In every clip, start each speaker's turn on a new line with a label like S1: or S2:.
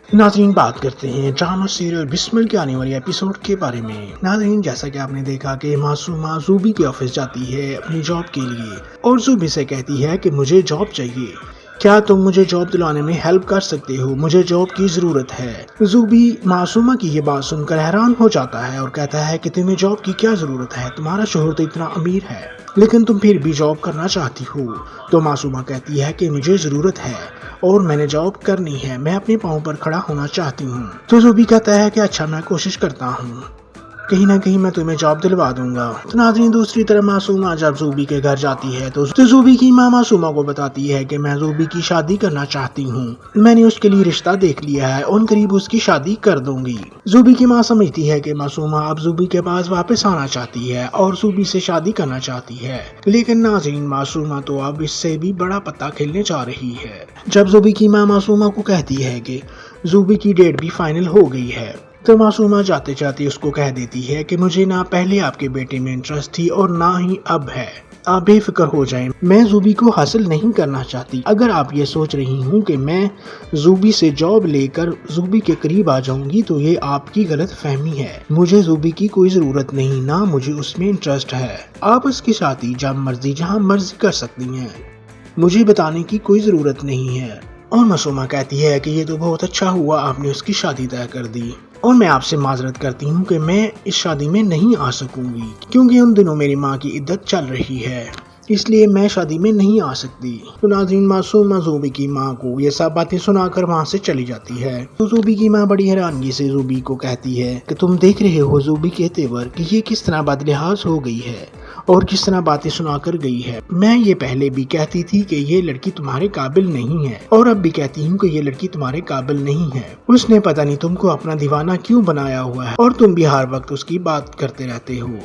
S1: ناظرین، بات کرتے ہیں ڈرامہ سیریل بسمل کے آنے والے ایپیسوڈ کے بارے میں۔ ناظرین، جیسا کہ آپ نے دیکھا کہ معصومہ زوبی کے آفس جاتی ہے اپنی جاب کے لیے اور زوبی سے کہتی ہے کہ مجھے جاب چاہیے، کیا تم مجھے جاب دلانے میں ہیلپ کر سکتے ہو، مجھے جاب کی ضرورت ہے۔ زوبی معصومہ کی یہ بات سن کر حیران ہو جاتا ہے اور کہتا ہے کہ تمہیں جاب کی کیا ضرورت ہے، تمہارا شوہر تو اتنا امیر ہے لیکن تم پھر بھی جاب کرنا چاہتی ہو۔ تو معصومہ کہتی ہے کہ مجھے ضرورت ہے اور میں نے جاب کرنی ہے، میں اپنے پاؤں پر کھڑا ہونا چاہتی ہوں۔ تو زوبی کہتا ہے کہ اچھا، میں کوشش کرتا ہوں، کہیں نہ کہیں میں تمہیں جاب دلوا دوں گا۔ تو ناظرین، دوسری طرف معصومہ جب زوبی کے گھر جاتی ہے تو زوبی کی ماں معصومہ کو بتاتی ہے کہ میں زوبی کی شادی کرنا چاہتی ہوں، میں نے اس کے لیے رشتہ دیکھ لیا ہے، ان قریب اس کی شادی کر دوں گی۔ زوبی کی ماں سمجھتی ہے کہ معصومہ اب زوبی کے پاس واپس آنا چاہتی ہے اور زوبی سے شادی کرنا چاہتی ہے، لیکن ناظرین، معصومہ تو اب اس سے بھی بڑا پتہ کھیلنے جا رہی ہے۔ جب زوبی کی ماں معصومہ کو کہتی ہے کہ زوبی کی ڈیٹ بھی فائنل ہو گئی ہے تو معصومہ جاتے جاتے اس کو کہہ دیتی ہے کہ مجھے نہ پہلے آپ کے بیٹے میں انٹرسٹ تھی اور نہ ہی اب ہے، آپ بے فکر ہو جائیں، میں زوبی کو حاصل نہیں کرنا چاہتی۔ اگر آپ یہ سوچ رہی ہوں کہ میں زوبی سے جاب لے کر زوبی کے قریب آ جاؤں گی تو یہ آپ کی غلط فہمی ہے، مجھے زوبی کی کوئی ضرورت نہیں، نہ مجھے اس میں انٹرسٹ ہے، آپ اس کی شادی جب مرضی جہاں مرضی کر سکتی ہیں، مجھے بتانے کی کوئی ضرورت نہیں ہے۔ اور معصومہ کہتی ہے کہ یہ تو بہت اچھا ہوا آپ نے اس کی شادی طے کر دی، اور میں آپ سے معذرت کرتی ہوں کہ میں اس شادی میں نہیں آ سکوں گی کیونکہ ان دنوں میری ماں کی عدت چل رہی ہے، اس لیے میں شادی میں نہیں آ سکتی۔ تو ناظرین، معصومہ زوبی کی ماں کو یہ سب باتیں سنا کر وہاں سے چلی جاتی ہے۔ تو زوبی کی ماں بڑی حیرانگی سے زوبی کو کہتی ہے کہ تم دیکھ رہے ہو زوبی کے تیور کہ یہ کس طرح بدلحاظ ہو گئی ہے اور کس طرح باتیں سنا کر گئی ہے، میں یہ پہلے بھی کہتی تھی کہ یہ لڑکی تمہارے قابل نہیں ہے اور اب بھی کہتی ہوں کہ یہ لڑکی تمہارے قابل نہیں ہے، اس نے پتہ نہیں تم کو اپنا دیوانہ کیوں بنایا ہوا ہے اور تم بھی ہر وقت اس کی بات کرتے رہتے ہو،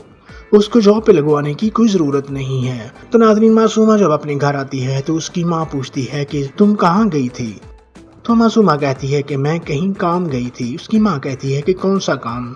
S1: اس کو جاب پہ لگوانے کی کوئی ضرورت نہیں ہے۔ تو ناظرین، معصومہ جب اپنے گھر آتی ہے تو اس کی ماں پوچھتی ہے کہ تم کہاں گئی تھی؟ تو معصومہ کہتی ہے کہ میں کہیں کام گئی تھی۔ اس کی ماں کہتی ہے کہ کون سا کام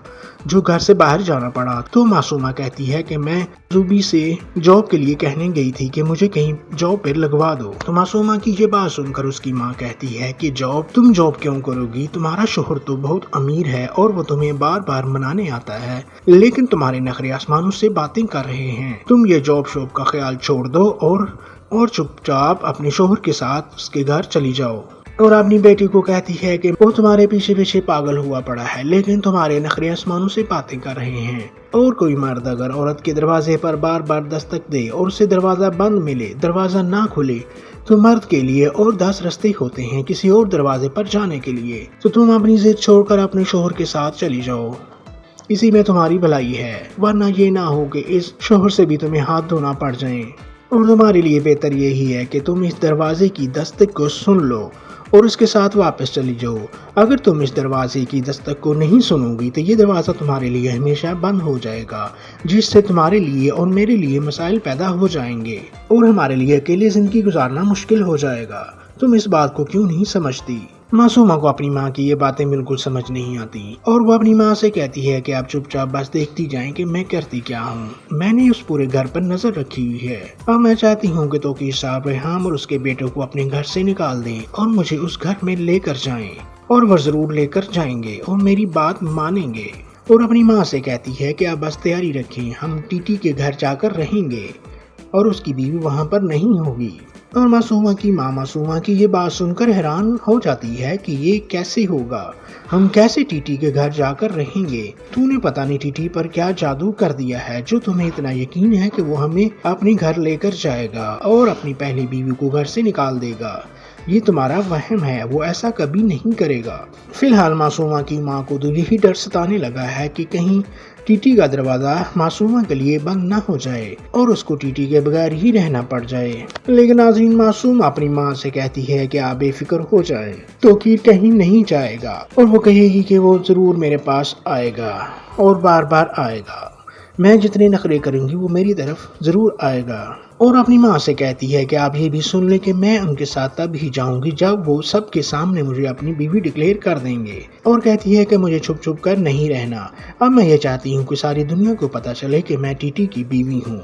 S1: جو گھر سے باہر جانا پڑا؟ تو معصومہ کہتی ہے کہ میں زوبی سے جاب کے لیے کہنے گئی تھی کہ مجھے کہیں جاب پہ لگوا دو۔ تو معصومہ کی یہ بات سن کر اس کی ماں کہتی ہے کہ تم جاب کیوں کرو گی، تمہارا شوہر تو بہت امیر ہے اور وہ تمہیں بار بار منانے آتا ہے، لیکن تمہارے نخرے آسمانوں سے باتیں کر رہے ہیں، تم یہ جاب شوب کا خیال چھوڑ دو اور چپ چاپ اپنے شوہر کے ساتھ اس کے گھر چلی جاؤ۔ اور اپنی بیٹی کو کہتی ہے کہ وہ تمہارے پیچھے پیچھے پاگل ہوا پڑا ہے، لیکن تمہارے نخرے آسمانوں سے باتیں کر رہے ہیں، اور کوئی مرد اگر عورت کے دروازے پر بار بار دستک دے اور اسے دروازہ بند ملے، دروازہ نہ کھلے، تو مرد کے لیے اور 10 رستے ہوتے ہیں کسی اور دروازے پر جانے کے لیے۔ تو تم اپنی ضد چھوڑ کر اپنے شوہر کے ساتھ چلی جاؤ، اسی میں تمہاری بھلائی ہے، ورنہ یہ نہ ہو کہ اس شوہر سے بھی تمہیں ہاتھ دھونا پڑ جائیں، اور تمہارے لیے بہتر یہی ہے کہ تم اس دروازے کی دستک کو سن لو اور اس کے ساتھ واپس چلی جاؤ۔ اگر تم اس دروازے کی دستک کو نہیں سنو گی تو یہ دروازہ تمہارے لیے ہمیشہ بند ہو جائے گا، جس سے تمہارے لیے اور میرے لیے مسائل پیدا ہو جائیں گے اور ہمارے لیے اکیلے زندگی گزارنا مشکل ہو جائے گا۔ تم اس بات کو کیوں نہیں سمجھتی؟ معصومہ کو اپنی ماں کی یہ باتیں بالکل سمجھ نہیں آتی اور وہ اپنی ماں سے کہتی ہے کہ آپ چپ چاپ بس دیکھتی جائیں کہ میں کرتی کیا ہوں، میں نے اس پورے گھر پر نظر رکھی ہوئی ہے اور میں چاہتی ہوں کہ توقیر صاحب ریحام اور اس کے بیٹوں کو اپنے گھر سے نکال دیں اور مجھے اس گھر میں لے کر جائیں، اور وہ ضرور لے کر جائیں گے اور میری بات مانیں گے۔ اور اپنی ماں سے کہتی ہے کہ آپ بس تیاری رکھیں، ہم ٹی کے گھر جا کر رہیں گے اور اس کی بیوی وہاں پر نہیں ہوگی۔ اور معصومہ کی ماں معصومہ کی یہ بات سن کر حیران ہو جاتی ہے کہ یہ کیسے ہوگا، ہم کیسے ٹی کے گھر جا کر رہیں گے، تو نے پتہ نہیں ٹی پر کیا جادو کر دیا ہے جو تمہیں اتنا یقین ہے کہ وہ ہمیں اپنے گھر لے کر جائے گا اور اپنی پہلی بیوی کو گھر سے نکال دے گا، یہ تمہارا وہم ہے، وہ ایسا کبھی نہیں کرے گا۔ فی الحال معصومہ کی ماں کو تو یہی ڈر ستانے لگا ہے کہ کہیں ٹی کا دروازہ معصومہ کے لیے بند نہ ہو جائے اور اس کو ٹی کے بغیر ہی رہنا پڑ جائے، لیکن ناظرین، معصوم اپنی ماں سے کہتی ہے کہ آپ بے فکر ہو جائیں، توقیر کہیں نہیں جائے گا اور وہ کہے گی کہ وہ ضرور میرے پاس آئے گا اور بار بار آئے گا، میں جتنے نخرے کروں گی وہ میری طرف ضرور آئے گا۔ اور اپنی ماں سے کہتی ہے کہ آپ یہ بھی سن لیں کہ میں ان کے ساتھ تب ہی جاؤں گی جب وہ سب کے سامنے مجھے اپنی بیوی ڈکلیئر کر دیں گے، اور کہتی ہے کہ مجھے چھپ چھپ کر نہیں رہنا، اب میں یہ چاہتی ہوں کہ ساری دنیا کو پتہ چلے کہ میں ٹی کی بیوی ہوں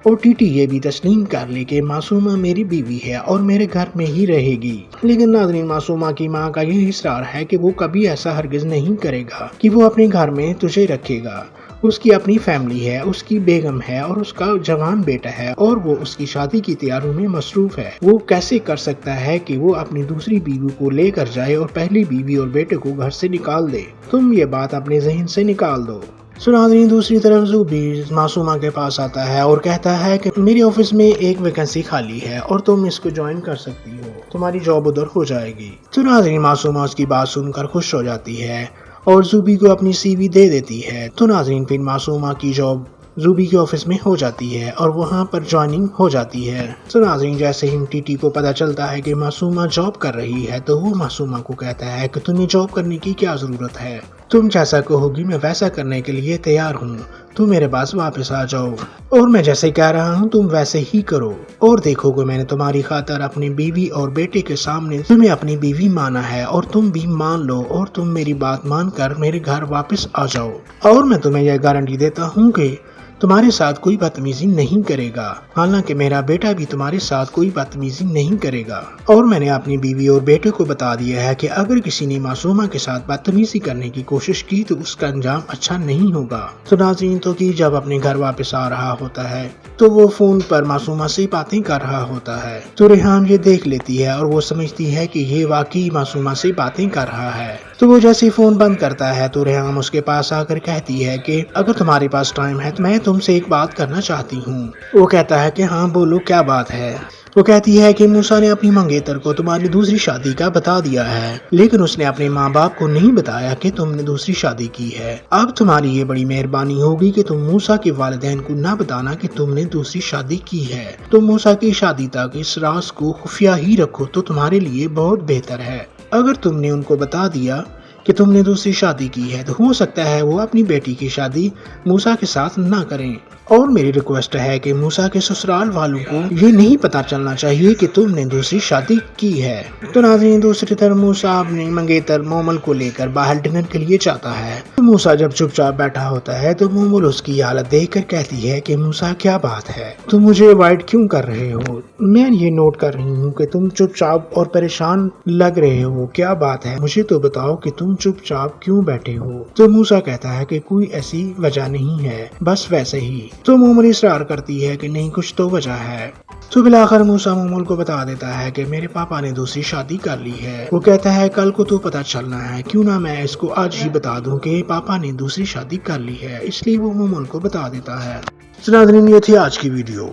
S1: اور ٹیٹی یہ بھی تسلیم کر لے کہ معصومہ میری بیوی ہے اور میرے گھر میں ہی رہے گی۔ لیکن ناظرین، معصومہ کی ماں کا یہ اصرار ہے کہ وہ کبھی ایسا ہرگز نہیں کرے گا کہ وہ اپنے گھر میں تجھے رکھے گا۔ اس کی اپنی فیملی ہے، اس کی بیگم ہے اور اس کا جوان بیٹا ہے اور وہ اس کی شادی کی تیاریوں میں مصروف ہے۔ وہ کیسے کر سکتا ہے کہ وہ اپنی دوسری بیوی کو لے کر جائے اور پہلی بیوی اور بیٹے کو گھر سے نکال دے؟ تم یہ بات اپنے ذہن سے نکال دو۔ ناظرین، دوسری طرف زو بھی معصومہ کے پاس آتا ہے اور کہتا ہے کہ میرے آفس میں ایک ویکنسی خالی ہے اور تم اس کو جوائن کر سکتی ہو، تمہاری جاب ادھر ہو جائے گی۔ ناظرین، معصومہ اس کی بات سن کر خوش ہو جاتی ہے اور زوبی کو اپنی سی وی دے دیتی ہے۔ ناظرین، پھر معصومہ کی جاب زوبی کے آفس میں ہو جاتی ہے اور وہاں پر جوائننگ ہو جاتی ہے۔ ناظرین، جیسے ہی ٹیٹی کو پتہ چلتا ہے کہ معصومہ جاب کر رہی ہے تو وہ معصومہ کو کہتا ہے کہ تمہیں جاب کرنے کی کیا ضرورت ہے، تم جیسا کہو گی میں ویسا کرنے کے لیے تیار ہوں، تم میرے پاس واپس آ جاؤ اور میں جیسے کہہ رہا ہوں تم ویسے ہی کرو، اور دیکھو کہ میں نے تمہاری خاطر اپنی بیوی اور بیٹے کے سامنے تمہیں اپنی بیوی مانا ہے اور تم بھی مان لو اور تم میری بات مان کر میرے گھر واپس آ جاؤ، اور میں تمہیں یہ گارنٹی دیتا ہوں کہ تمہارے ساتھ کوئی بدتمیزی نہیں کرے گا، حالانکہ میرا بیٹا بھی تمہارے ساتھ کوئی بدتمیزی نہیں کرے گا، اور میں نے اپنی بیوی اور بیٹے کو بتا دیا ہے کہ اگر کسی نے معصومہ کے ساتھ بدتمیزی کرنے کی کوشش کی تو اس کا انجام اچھا نہیں ہوگا۔ ناظرین، تو کہ جب اپنے گھر واپس آ رہا ہوتا ہے تو وہ فون پر معصومہ سے باتیں کر رہا ہوتا ہے تو ریحان یہ دیکھ لیتی ہے اور وہ سمجھتی ہے کہ یہ واقعی معصومہ سے باتیں کر رہا ہے۔ تو وہ جیسے فون بند کرتا ہے تو ریحان اس کے پاس آ کر کہتی ہے کہ اگر تمہارے پاس ٹائم ہے تو میں تم سے ایک بات کرنا چاہتی ہوں۔ وہ کہتا ہے کہ ہاں بولو، کیا بات ہے؟ وہ کہتی ہے کہ موسیٰ نے اپنی منگیتر کو تمہاری دوسری شادی کا بتا دیا ہے، لیکن اس نے اپنے ماں باپ کو نہیں بتایا کہ تم نے دوسری شادی کی ہے۔ اب تمہاری یہ بڑی مہربانی ہوگی کہ تم موسیٰ کے والدین کو نہ بتانا کہ تم نے دوسری شادی کی ہے، تم موسیٰ کی شادی تک اس راز کو خفیہ ہی رکھو تو تمہارے لیے بہت بہتر ہے۔ اگر تم نے ان کو بتا دیا کہ تم نے دوسری شادی کی ہے تو ہو سکتا ہے وہ اپنی بیٹی کی شادی موسیٰ کے ساتھ نہ کریں، اور میری ریکویسٹ ہے کہ موسیٰ کے سسرال والوں کو یہ نہیں پتا چلنا چاہیے کہ تم نے دوسری شادی کی ہے۔ ناظرین، دوسری طرف موسیٰ اپنی منگیتر مومل کو لے کر باہر ڈنر کے لیے جاتا ہے۔ موسیٰ جب چپ چاپ بیٹھا ہوتا ہے تو مومل اس کی حالت دیکھ کر کہتی ہے کہ موسیٰ، کیا بات ہے، تم مجھے اوائڈ کیوں کر رہے ہو؟ میں یہ نوٹ کر رہی ہوں کہ تم چپ چاپ اور پریشان لگ رہے ہو، کیا بات ہے، مجھے تو بتاؤ کہ تم چپ چاپ کیوں بیٹھے ہو؟ تو موسیٰ کہتا ہے کہ کوئی ایسی وجہ نہیں ہے، بس ویسے ہی۔ تو مومل اصرار کرتی ہے کہ نہیں، کچھ تو وجہ ہے۔ تو بالآخر موسیٰ مومل کو بتا دیتا ہے کہ میرے پاپا نے دوسری شادی کر لی ہے۔ وہ کہتا ہے کل کو تو پتہ چلنا ہے، کیوں نہ میں اس کو آج ہی بتا دوں کہ پاپا نے دوسری شادی کر لی ہے، اس لیے وہ مومل کو بتا دیتا ہے۔ ناظرین، یہ تھی آج کی ویڈیو،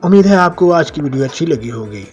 S1: امید ہے آپ کو آج کی ویڈیو اچھی لگی ہوگی۔